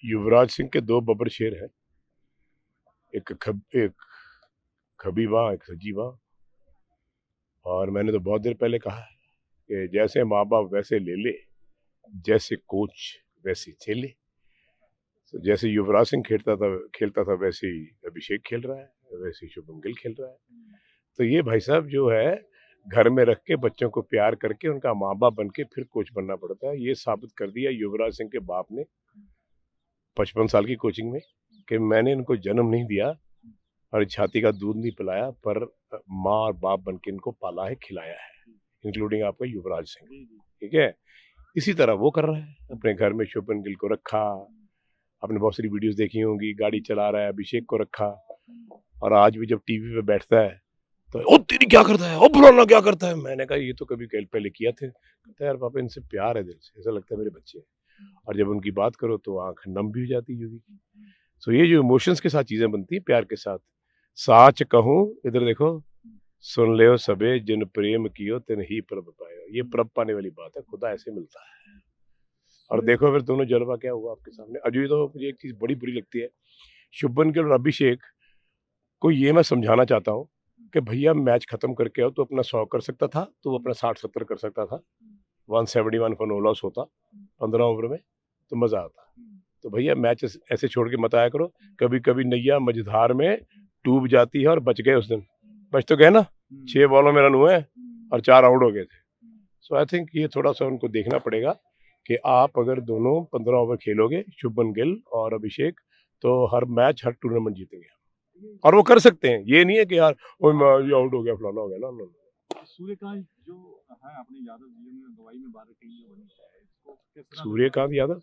युवराज सिंह के दो बब्बर शेर हैं, एक खबी माँ, एक सजी माँ। और मैंने तो बहुत देर पहले कहा है कि जैसे माँ बाप वैसे ले ले, जैसे कोच वैसे खेले। तो जैसे युवराज सिंह खेलता था वैसे ही अभिषेक खेल रहा है, वैसे ही शुभमन गिल खेल रहा है। तो ये भाई साहब जो है, घर में रख के बच्चों को प्यार करके उनका माँ बाप बन के फिर कोच बनना पड़ता है। ये साबित कर दिया युवराज सिंह के बाप ने 55 साल की कोचिंग में कि मैंने इनको जन्म नहीं दिया और छाती का दूध नहीं पिलाया, पर माँ और बाप बन के इनको पाला है, खिलाया है, इंक्लूडिंग आपका युवराज सिंह। ठीक है, इसी तरह वो कर रहा है। अपने घर में शुभमन गिल को रखा, आपने बहुत सारी वीडियोस देखी होंगी, गाड़ी चला रहा है, अभिषेक को रखा। और आज भी जब टीवी पे बैठता है तो ओ तेरी क्या करता है, ओ फलाना क्या करता है। मैंने कहा ये तो कभी पहले किया थे। कहता है यार पापा इनसे प्यार है दिल से, ऐसा लगता है मेरे बच्चे हैं। और जब उनकी बात करो तो आंख नम भी हो जाती है। तो ये जो इमोशंस के साथ चीजें बनती है, प्यार के साथ। साच कहूं, इधर देखो, सुन ले सबे जिन प्रेम कियो तिन ही प्रभ पायो। ये प्रभ पाने वाली बात है, खुदा ऐसे मिलता है। और देखो फिर दोनों जलवा क्या हुआ आपके सामने। अभी तो मुझे एक चीज बड़ी बुरी लगती है, शुभमन गिल और अभिषेक को ये मैं समझाना चाहता हूँ कि भैया मैच खत्म करके आओ तो अपना 100 कर सकता था, तो वो अपना 60-70 कर सकता था। 171 फॉर नो लॉस होता 15 ओवर में, तो मजा आता। तो भैया मैच ऐसे छोड़ के मत आया करो। कभी कभी नैया मझधार में डूब जाती है, और बच गए उस दिन, बच तो गए ना। 6 बॉलों में रन हुए और 4 आउट हो गए थे। सो आई थिंक ये थोड़ा सा उनको देखना पड़ेगा कि आप अगर दोनों 15 ओवर खेलोगे, शुभमन गिल और अभिषेक, तो हर मैच हर टूर्नामेंट जीतेंगे। और वो कर सकते हैं, ये नहीं है कि यार ये आउट हो गया फलाना हो गया ना। सूर्यकांत जो है अपने यादव जी में गवाही में 12 टीम में बनी है, इसको किस तरह सूर्यकांत यादव,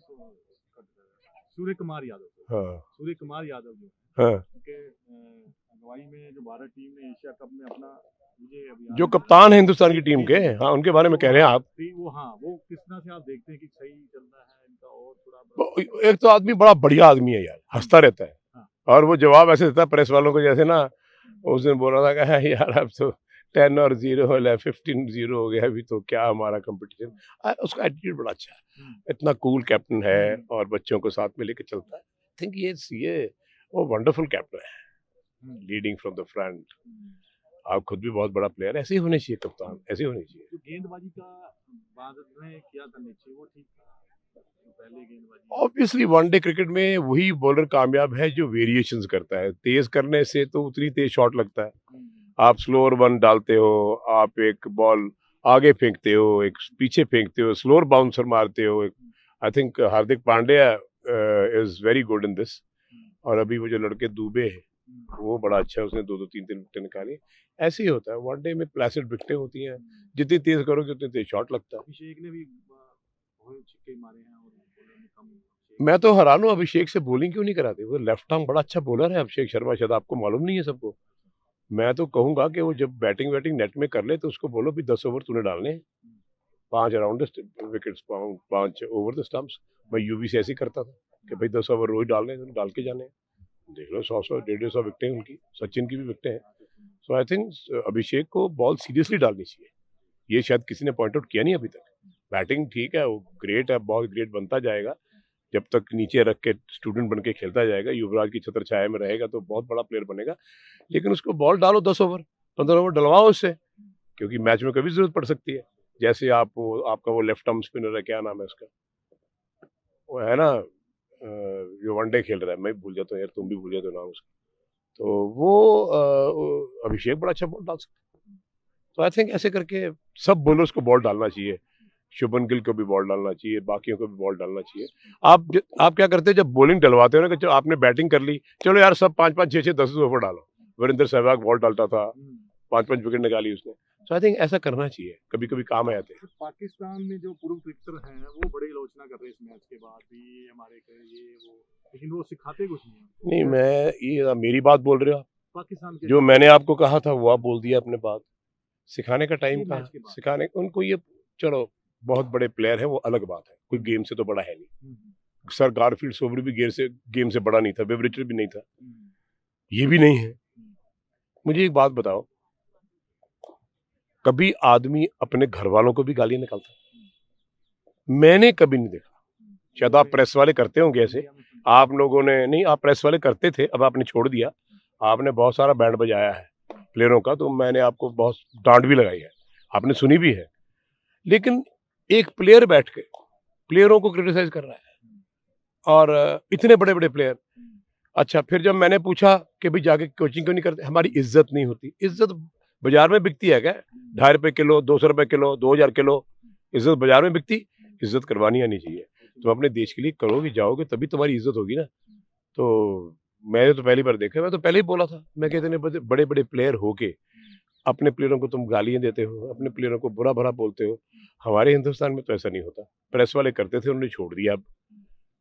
सूर्य कुमार यादव, हाँ सूर्य कुमार यादव जो हाँ, उनके अगुवाई में जो 12 टीम ने एशिया कप में अपना जो कप्तान है हिंदुस्तान की टीम के, हाँ उनके बारे में कह रहे हैं आप। वो किस तरह से आप देखते हैं कि सही चल रहा है इनका? और थोड़ा एक तो आदमी बड़ा बढ़िया आदमी है यार, हंसता रहता है। और वो जवाब ऐसे देता है प्रेस वालों को, जैसे ना उस दिन बोल रहा था कि यार अब तो 10 और 0 हो गया, 15-0 हो गया, अभी तो क्या हमारा कंपटीशन। उसका एटीट्यूड बड़ा अच्छा है, इतना कूल कैप्टन है और बच्चों को साथ में लेके चलता है। आई थिंक ये वो वंडरफुल कैप्टन है, लीडिंग फ्रॉम द फ्रंट। आप खुद भी बहुत बड़ा प्लेयर, ऐसे ही होने चाहिए कप्तान, ऐसे ही होने चाहिए। जो गेंदबाजी का बाद में किया था नीचे, वो ठीक था पहले गेंदबाजी? ऑब्वियसली वनडे क्रिकेट में वही बॉलर कामयाब है जो वेरिएशंस करता है। तेज करने से तो उतनी तेज शॉट लगता है। आप स्लोअर वन डालते हो, आप एक बॉल आगे फेंकते हो, एक पीछे फेंकते हो, स्लोअर बाउंसर मारते हो। I think Hardik Pandya is very good in this. और अभी वो जो लड़के दुबे है, वो बड़ा अच्छा है, उसने 2-2 3-3 विकेट निकाली। ऐसे ही होता है वनडे में, प्लेसिड विकेटें होती हैं, जितनी तेज करोगे उतनी तेज शॉट लगता है। अभिषेक ने भी छक्के मारे हैं और मैं तो हैरान हूँ अभिषेक से बॉलिंग क्यों नहीं कराते। वो लेफ्ट आर्म बड़ा अच्छा बॉलर है अभिषेक शर्मा, शायद आपको मालूम नहीं है सबको। मैं तो कहूंगा कि वो जब बैटिंग नेट में कर ले तो उसको बोलो भी 10 ओवर तूने डालने, 5 around wickets, 5 over the stumps. मैं यूवी से ऐसे करता था कि भाई 10 ओवर रोज डालने, डाल के जाने। देख लो 100 150 विकेटें उनकी, सचिन की भी विकेटें हैं। सो आई थिंक अभिषेक को बॉल सीरियसली डालनी चाहिए। ये शायद किसी ने पॉइंट आउट किया नहीं अभी तक। बैटिंग ठीक है, वो ग्रेट है, बहुत ग्रेट बनता जाएगा जब तक नीचे रख के स्टूडेंट बन के खेलता जाएगा, युवराज की छत्र छाया में रहेगा तो बहुत बड़ा प्लेयर बनेगा। लेकिन उसको बॉल डालो 10 ओवर 15 ओवर डलवाओ उससे, क्योंकि मैच में कभी जरूरत पड़ सकती है। जैसे आपका वो लेफ्ट आर्म स्पिनर है, क्या नाम है उसका, वो है ना जो वनडे खेल रहा है, मैं भूल जाता हूँ यार, तुम भी भूल जाते हो नाम उसका। तो वो अभिषेक बड़ा अच्छा बॉल डाल सकता है। तो आई थिंक ऐसे करके सब बॉलर्स को बॉल डालना चाहिए। शुभमन गिल को भी बॉल डालना चाहिए, बाकियों को भी बॉल डालना चाहिए। आप क्या करते हैं जब बॉलिंग डलवाते हो ना, कि चलो आपने बैटिंग कर ली, चलो यार सब 5-5 6-6 10 ओवर डालो। वीरेंद्र सहवाग बॉल डालता था, 5-5 विकेट निकाली उसने। सो आई थिंक ऐसा करना चाहिए, कभी कभी काम आ जाते हैं। पाकिस्तान में जो पूर्व क्रिकेटर हैं वो बड़ी आलोचना कर रहे हैं इस मैच के बाद भी, हमारे ये वो, लेकिन वो सिखाते कुछ नहीं। मैं ये मेरी बात बोल रहे हो आप? पाकिस्तान के जो मैंने आपको कहा था वो आप बोल दिया अपने बात। सिखाने का टाइम कहाँ, सिखाने उनको ये, चलो बहुत बड़े प्लेयर है वो अलग बात है, कोई गेम से तो बड़ा है नहीं। सर गारफील्ड सोबर भी गेम से बड़ा नहीं था, बेवरिचर भी नहीं था, ये भी नहीं है। मुझे एक बात बताओ, कभी आदमी अपने घर वालों को भी गाली निकालता? मैंने कभी नहीं देखा। शायद आप प्रेस वाले करते होंगे ऐसे, आप लोगों ने नहीं, आप प्रेस वाले करते थे, अब आपने छोड़ दिया। आपने बहुत सारा बैंड बजाया है प्लेयरों का, तो मैंने आपको बहुत डांट भी लगाई है, आपने सुनी भी है। लेकिन एक प्लेयर बैठ के प्लेयरों को क्रिटिसाइज कर रहा है, और इतने बड़े बड़े प्लेयर। अच्छा, फिर जब मैंने पूछा कि भाई जाके कोचिंग क्यों नहीं करते, हमारी इज्जत नहीं होती। इज्जत बाजार में बिकती है क्या? ₹2.5 किलो, ₹200 किलो, 2000 किलो, इज्जत बाजार में बिकती? इज्जत करवानी आनी चाहिए। तुम अपने देश के लिए करोगे, जाओगे, तभी तुम्हारी इज्जत होगी ना। तो मैंने तो पहली बार देखा, मैं तो पहले ही बोला था, मैं कहते इतने बड़े बड़े प्लेयर होके अपने प्लेयरों को तुम गालियां देते हो, अपने प्लेयरों को बुरा भला बोलते हो। हमारे हिंदुस्तान में तो ऐसा नहीं होता। प्रेस वाले करते थे, उन्होंने छोड़ दिया। अब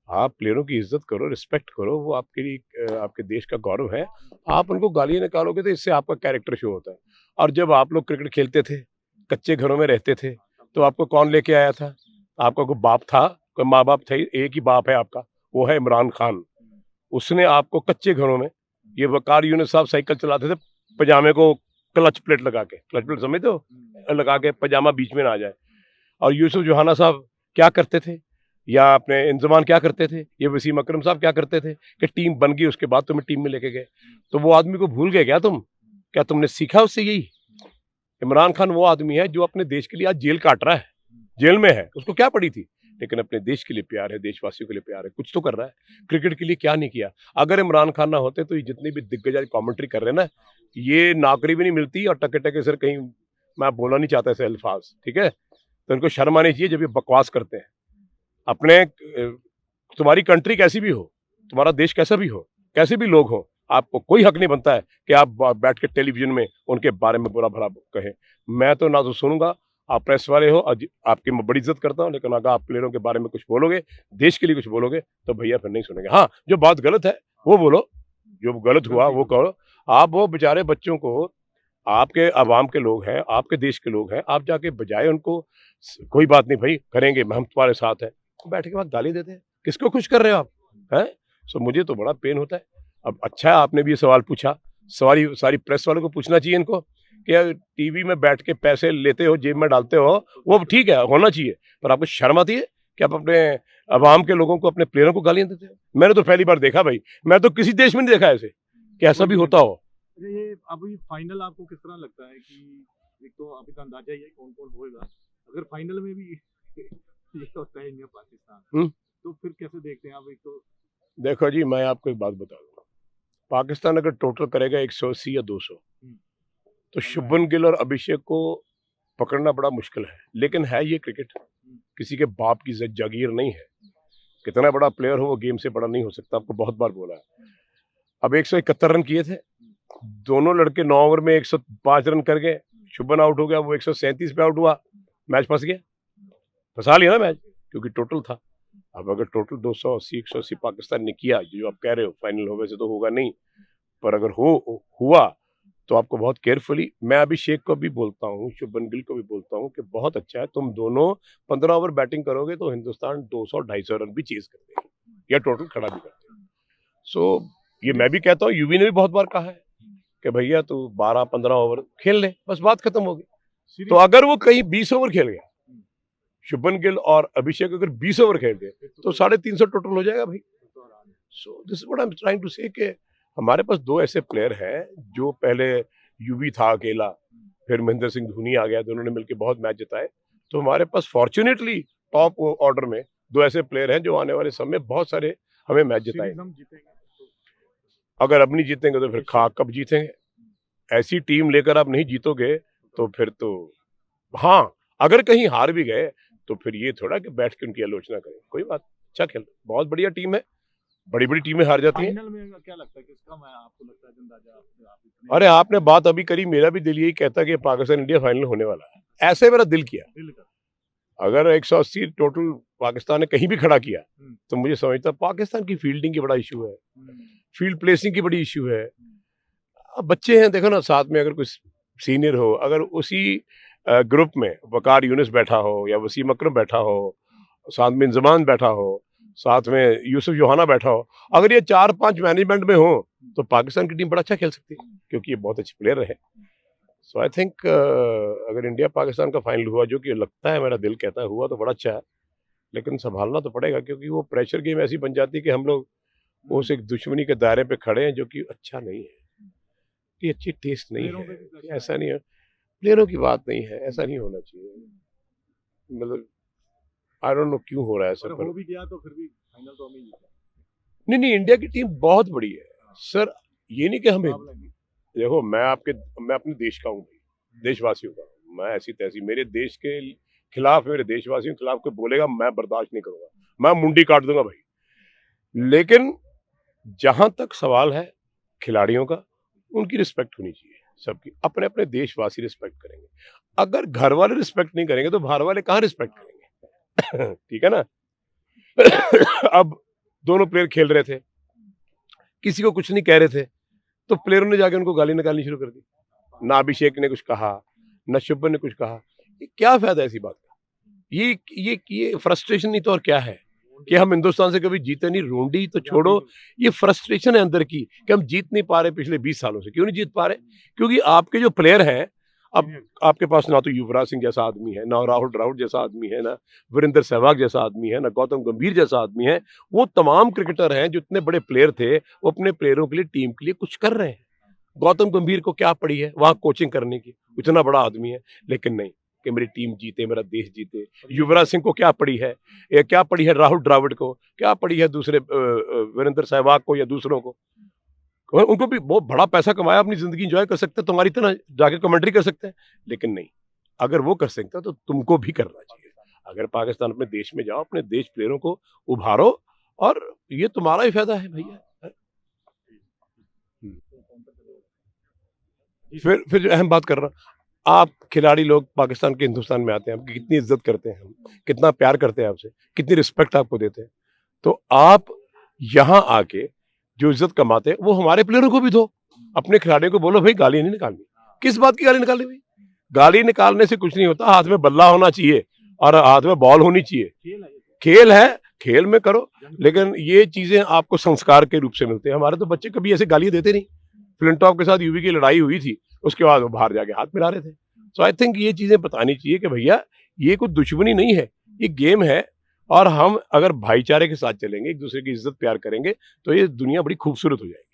आप प्लेयरों की इज्जत करो, रिस्पेक्ट करो, वो आपके लिए आपके देश का गौरव है। आप उनको गालियां निकालोगे तो इससे आपका कैरेक्टर शो होता है। और जब आप लोग क्रिकेट खेलते थे, कच्चे घरों में रहते थे, तो आपको कौन लेके आया था? आपका कोई बाप था? कोई माँ बाप थे? एक ही बाप है आपका, वो है इमरान खान। उसने आपको कच्चे घरों में, ये वकार यूनिस साहब साइकिल चलाते थे, पजामे को क्लच प्लेट लगा के, क्लच प्लेट समझते हो, लगा के पजामा बीच में ना आ जाए। और यूसुफ जोहाना साहब क्या करते थे, या अपने इंजमान क्या करते थे, ये वसीम अकरम साहब क्या करते थे कि टीम बन गई, उसके बाद तुम्हें टीम में लेके गए। तो वो आदमी को भूल गए क्या तुम? क्या तुमने सीखा उससे? यही इमरान खान वो आदमी है जो अपने देश के लिए आज जेल काट रहा है, जेल में है, उसको क्या पड़ी थी, लेकिन अपने देश के लिए प्यार है, देशवासियों के लिए प्यार है, कुछ तो कर रहा है। क्रिकेट के लिए क्या नहीं किया। अगर इमरान खान ना होते तो ये जितने भी दिग्गज कमेंट्री कर रहे हैं ना, ये नौकरी भी नहीं मिलती, और टके टके सर कहीं, मैं बोलना नहीं चाहता ऐसे अल्फाज, ठीक है, तो इनको शर्म आनी चाहिए जब ये बकवास करते हैं। अपने तुम्हारी कंट्री कैसी भी हो, तुम्हारा देश कैसा भी हो, कैसे भी लोग हो, आपको कोई हक नहीं बनता है कि आप बैठ के टेलीविजन में उनके बारे में बुरा भला कहें। मैं तो ना तो सुनूंगा, आप प्रेस वाले हो, आपकी मैं बड़ी इज्जत करता हूँ, लेकिन अगर आप प्लेयरों के बारे में कुछ बोलोगे, देश के लिए कुछ बोलोगे, तो भैया फिर नहीं सुनेंगे। हाँ, जो बात गलत है वो बोलो, जो गलत हुआ वो करो। आप वो बेचारे बच्चों को, आपके अवाम के लोग हैं, आपके देश के लोग हैं, आप जाके बजाय उनको कोई बात नहीं भाई करेंगे, हम तुम्हारे साथ हैं, बैठ के बाद गाली देते हैं। किसको खुश कर रहे हो आप? हैं? सो मुझे तो बड़ा पेन होता है। अब अच्छा है आपने भी ये सवाल पूछा, सारी प्रेस वालों को पूछना चाहिए इनको कि टीवी में बैठ के पैसे लेते हो, जेब में डालते हो, वो ठीक है, होना चाहिए, पर आपको शर्म आती है कि आप अपने अवाम के लोगों को, अपने प्लेयरों को गालियां देते हो? मैंने तो पहली बार देखा भाई, मैं तो किसी देश में नहीं देखा ऐसे कि ऐसा भी होता हो। ये अभी फाइनल आपको किस तरह लगता है कि एक तो अभी तो अंदाजा ही है कौन कौन होएगा, अगर फाइनल में भी ये होता है इंडिया पाकिस्तान, तो फिर कैसे देखते हैं आप? एक तो देखो जी, मैं आपको एक बात बता दूं, पाकिस्तान अगर टोटल करेगा 180 या 200, तो शुभमन गिल और अभिषेक को पकड़ना बड़ा मुश्किल है। लेकिन है ये क्रिकेट, किसी के बाप की जागीर नहीं है। कितना बड़ा प्लेयर हो वो गेम से बड़ा नहीं हो सकता, आपको बहुत बार बोला है। अब 171 रन किए थे दोनों लड़के, 9 ओवर में 105 रन कर गए। शुभमन आउट हो गया, वो 137 पे आउट हुआ, मैच फंस गया, फंसा लिया ना मैच, क्योंकि टोटल था। अब अगर टोटल 280 180 पाकिस्तान ने किया, जो आप कह रहे हो फाइनल हो, वैसे तो होगा नहीं, पर अगर हुआ तो आपको बहुत केयरफुली, मैं अभिषेक को भी बोलता हूँ, शुभमन गिल को भी बोलता हूँ कि बहुत अच्छा है, तुम दोनों 15 ओवर बैटिंग करोगे तो हिंदुस्तान 200-250 रन भी चेज करते हैं, या टोटल खड़ा भी करते हैं। सो ये मैं भी कहता हूँ, यूवी ने भी बहुत बार कहा है कि भैया तू 12-15 ओवर खेल ले, बस बात खत्म होगी। तो अगर वो कहीं 20 ओवर खेल गया, शुभमन गिल और अभिषेक अगर 20 ओवर खेल गए, तो 350 टोटल हो जाएगा भाई। So this what I am trying to say कि हमारे पास दो ऐसे प्लेयर हैं, जो पहले यूवी था अकेला, फिर महेंद्र सिंह धोनी आ गया, दोनों ने मिलकर बहुत मैच जिताए। तो हमारे पास फॉर्चुनेटली टॉप ऑर्डर में दो ऐसे प्लेयर हैं जो आने वाले समय बहुत सारे हमें मैच जिताए। अगर अब नहीं जीतेंगे तो फिर कब जीतेंगे? ऐसी टीम लेकर आप नहीं जीतोगे तो फिर तो, हाँ, अगर कहीं हार भी गए तो फिर ये थोड़ा कि बैठ के उनकी आलोचना करें, कोई बात, अच्छा खेल, बहुत बढ़िया टीम है, बड़ी बड़ी टीमें हार जाती हैं। फाइनल में क्या लगता है किसका, मैं आपको लगता है अंदाजा? अरे आपने बात अभी करी, मेरा भी दिल यही कहता कि पाकिस्तान इंडिया फाइनल होने वाला है, ऐसे मेरा दिल किया। अगर 180 टोटल पाकिस्तान ने कहीं भी खड़ा किया तो मुझे समझता पाकिस्तान की फील्डिंग की बड़ा इशू है, फील्ड प्लेसिंग की बड़ी इशू है। अब बच्चे हैं, देखो ना, साथ में अगर कुछ सीनियर हो, अगर उसी ग्रुप में वकार यूनिस बैठा हो, या वसीम अकरम बैठा हो, साथ में इंजमान बैठा हो, साथ में यूसुफ जोहाना बैठा हो, अगर ये 4-5 मैनेजमेंट में हो तो पाकिस्तान की टीम बड़ा अच्छा खेल सकती है, क्योंकि ये बहुत अच्छे प्लेयर रहे। सो आई थिंक अगर इंडिया पाकिस्तान का फाइनल हुआ, जो कि लगता है, मेरा दिल कहता है हुआ, तो बड़ा अच्छा है, लेकिन संभालना तो पड़ेगा, क्योंकि वो प्रेशर गेम ऐसी बन जाती है कि हम लोग वो उस एक दुश्मनी के दायरे पे खड़े हैं जो कि अच्छा नहीं है, कि अच्छी टेस्ट नहीं प्लेयरों पे भी है, pressure ऐसा नहीं है। प्लेयरों की बात नहीं है, ऐसा नहीं होना चाहिए। मतलब आई डोंट नो क्यों हो रहा है ऐसा, और पर हो भी गया तो फिर भी फाइनल तो हम ही जीते। नहीं, इंडिया की टीम बहुत बड़ी है सर। ये नहीं कि हमें, मुकाबला नहीं। देखो मैं अपने देश का हूँ भाई, देशवासियों का। मैं ऐसी तैसी, मेरे देश के खिलाफ, मेरे देशवासियों के खिलाफ कोई बोलेगा, मैं बर्दाश्त नहीं करूंगा, मैं मुंडी काट दूंगा भाई। लेकिन जहां तक सवाल है खिलाड़ियों का, उनकी रिस्पेक्ट होनी चाहिए सबकी। अपने अपने देशवासी रिस्पेक्ट करेंगे। अगर घर वाले रिस्पेक्ट नहीं करेंगे तो बाहर वाले कहाँ रिस्पेक्ट करेंगे? ठीक है ना। अब दोनों प्लेयर खेल रहे थे, किसी को कुछ नहीं कह रहे थे, तो प्लेयरों ने जाके उनको गाली निकालनी शुरू कर दी। ना अभिषेक ने कुछ कहा, ना शुभमन ने कुछ कहा। ये क्या फायदा ऐसी बात का? ये फ्रस्ट्रेशन नहीं तो और क्या है कि हम हिंदुस्तान से कभी जीते नहीं। रोंडी तो छोड़ो, ये फ्रस्ट्रेशन है अंदर की कि हम जीत नहीं पा रहे पिछले 20 सालों से। क्यों नहीं जीत पा रहे? क्योंकि आपके जो प्लेयर हैं, अब आपके पास ना तो युवराज सिंह जैसा आदमी है, ना राहुल द्रविड़ जैसा आदमी है, ना वीरेंद्र सहवाग जैसा आदमी है, ना गौतम गंभीर जैसा आदमी है। वो तमाम क्रिकेटर हैं जो इतने बड़े प्लेयर थे, वो अपने प्लेयरों के लिए, टीम के लिए कुछ कर रहे हैं। गौतम गंभीर को क्या पड़ी है वहां कोचिंग करने की? इतना बड़ा आदमी है, लेकिन नहीं कि मेरी टीम जीते, मेरा देश जीते। युवराज सिंह को क्या पड़ी है, या क्या पड़ी है राहुल द्रविड़ को, क्या पड़ी है दूसरे वीरेंद्र सहवाग को या दूसरों को? उनको भी बहुत बड़ा पैसा कमाया, अपनी जिंदगी एंजॉय कर सकते हैं, तुम्हारी तरह जाके कमेंट्री कर सकते हैं। लेकिन नहीं, अगर वो कर सकते हैं तो तुमको भी करना चाहिए। अगर पाकिस्तान अपने देश में जाओ, अपने देश प्लेयरों को उभारो, और ये तुम्हारा ही फायदा है भैया। फिर जो अहम बात कर रहा हूं, आप खिलाड़ी लोग पाकिस्तान के हिंदुस्तान में आते हैं, आपकी कितनी इज्जत करते हैं, हम कितना प्यार करते हैं आपसे, कितनी रिस्पेक्ट आपको देते हैं। तो आप यहाँ आके जो इज्जत कमाते हैं वो हमारे प्लेयरों को भी दो। अपने खिलाड़ियों को बोलो भाई गाली नहीं निकालनी। किस बात की गाली निकालनी भाई? गाली निकालने से कुछ नहीं होता, हाथ में बल्ला होना चाहिए और हाथ में बॉल होनी चाहिए। खेल है, खेल में करो, लेकिन ये चीजें आपको संस्कार के रूप से मिलते हैं। हमारे तो बच्चे कभी ऐसे गाली देते नहीं। फ्लिंटॉफ के साथ यूवी की लड़ाई हुई थी, उसके बाद वो बाहर जाके हाथ मिला रहे थे। सो आई थिंक ये चीजें बतानी चाहिए कि भैया ये कोई दुश्मनी नहीं है, ये गेम है। और हम अगर भाईचारे के साथ चलेंगे, एक दूसरे की इज्जत प्यार करेंगे, तो ये दुनिया बड़ी खूबसूरत हो जाएगी।